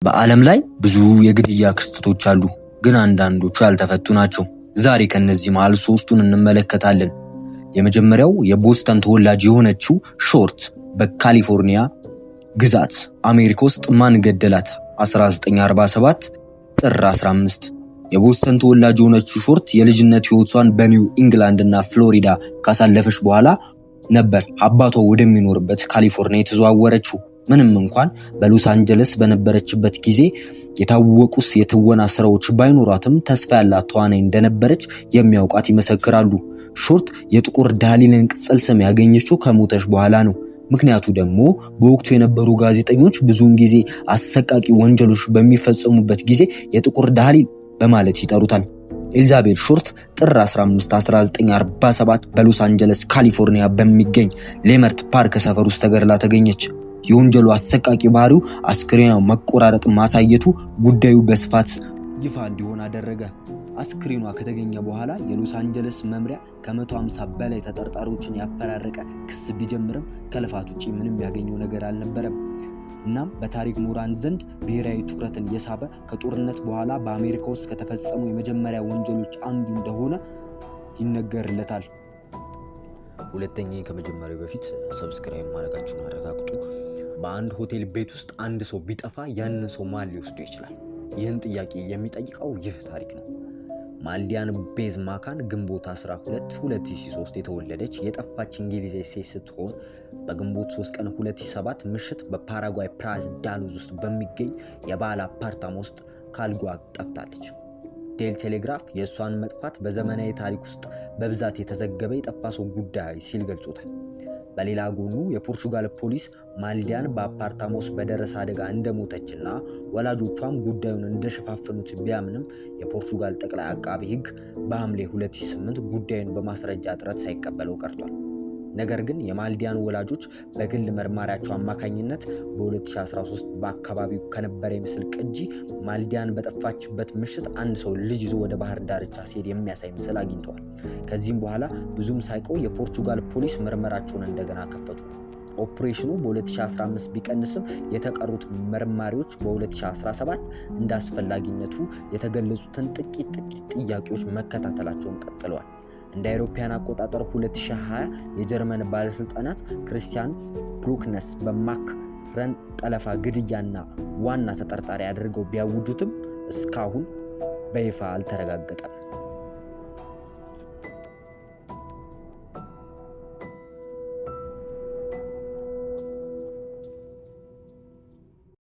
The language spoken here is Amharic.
በዓለም ላይ ብዙ የግድያ ክስተቶች አሉ፣ ግን አንዳንዶቹ ያልተፈቱ ናቸው። ዛሬ ከነዚህ መሃል ሶስቱን እንመለከታለን። የመጀመሪያው የቦስተን ተወላጅ የሆነችው ሾርት በካሊፎርኒያ ግዛት አሜሪካ ውስጥ ማን ገደላት? 1947 ጥር 15 የቦስተን ተወላጅ የሆነችው ሾርት የልጅነት ህይወቷን በኒው ኢንግላንድ እና ፍሎሪዳ ካሳለፈች በኋላ ነበር አባቷ ወደሚኖርበት ካሊፎርኒያ የተዘዋወረችው። ምንም እንኳን በሎስ አንጀለስ በነበረችበት ጊዜ የታወቁ የትወና ስራዎች ባይኖራትም ተስፋ ያላት ተዋናይ እንደነበረች የሚያውቃት ይመሰክራሉ። ሾርት የጥቁር ዳሊልን ቅጽል ስም ያገኘችው ከሞተች በኋላ ነው። ምክንያቱ ደግሞ በወቅቱ የነበሩ ጋዜጠኞች ብዙውን ጊዜ አሰቃቂ ወንጀሎች በሚፈጸሙበት ጊዜ የጥቁር ዳሊል በማለት ይጠሩታል። ኤሊዛቤት ሾርት ጥር 15 1947 በሎስ አንጀለስ ካሊፎርኒያ በሚገኝ ሌመርት ፓርክ ሰፈር ውስጥ ተገድላ ተገኘች። የወንጀሉ አሰቃቂ ባህሪው አስክሬኗ መቆራረጥ ማሳየቱ ጉዳዩ በስፋት ይፋ እንዲሆን አደረገ። አስክሬኗ ከተገኘ በኋላ የሎስ አንጀለስ መምሪያ ከ150 በላይ ተጠርጣሪዎችን ያፈራረቀ ክስ ቢጀምርም ከልፋት ውጪ ምንም ያገኘው ነገር አልነበረም። እናም በታሪክ ምሁራን ዘንድ ብሔራዊ ትኩረትን የሳበ ከጦርነት በኋላ በአሜሪካ ውስጥ ከተፈጸሙ የመጀመሪያ ወንጀሎች አንዱ እንደሆነ ይነገርለታል። ሁለተኛ ከመጀመሪያው በፊት ሰብስክራይብ ማድረጋችሁን አረጋግጡ። በአንድ ሆቴል ቤት ውስጥ አንድ ሰው ቢጠፋ ያንን ሰው ማን ሊወስደው ይችላል? ይህን ጥያቄ የሚጠይቀው ይህ ታሪክ ነው። ማልዲያን ቤዝ ማካን ግንቦት 12 2003 የተወለደች የጠፋች እንግሊዛዊ ሴት ስትሆን በግንቦት 3 ቀን 2007 ምሽት በፓራጓይ ፕራዝ ዳሉዝ ውስጥ በሚገኝ የባህል አፓርታማ ውስጥ ካልጓ ጠፍታለች። ዴል ቴሌግራፍ የእሷን መጥፋት በዘመናዊ ታሪክ ውስጥ በብዛት የተዘገበ የጠፋ ሰው ጉዳይ ሲል ገልጾታል። በሌላ ጎኑ የፖርቹጋል ፖሊስ ማልዲያን በአፓርታማ ውስጥ በደረሰ አደጋ እንደሞተችና ወላጆቿም ጉዳዩን እንደሸፋፈኑት ቢያምንም የፖርቹጋል ጠቅላይ አቃቢ ሕግ በሐምሌ 2008 ጉዳዩን በማስረጃ እጥረት ሳይቀበለው ቀርቷል። ነገር ግን የማልዲያን ወላጆች በግል መርማሪያቸው አማካኝነት በ2013 በአካባቢው ከነበረ የምስል ቅጂ ማልዲያን በጠፋችበት ምሽት አንድ ሰው ልጅ ይዞ ወደ ባህር ዳርቻ ሲሄድ የሚያሳይ ምስል አግኝተዋል። ከዚህም በኋላ ብዙም ሳይቆይ የፖርቹጋል ፖሊስ ምርመራቸውን እንደገና ከፈቱ። ኦፕሬሽኑ በ2015 ቢቀንስም የተቀሩት መርማሪዎች በ2017 እንደ አስፈላጊነቱ የተገለጹትን ጥቂት ጥያቄዎች መከታተላቸውን ቀጥለዋል። እንደ አውሮፓውያን አቆጣጠር 2020 የጀርመን ባለስልጣናት ክሪስቲያን ብሩክነስ በማክረን ጠለፋ ግድያና ዋና ተጠርጣሪ አድርገው ቢያውጁትም እስካሁን በይፋ አልተረጋገጠም።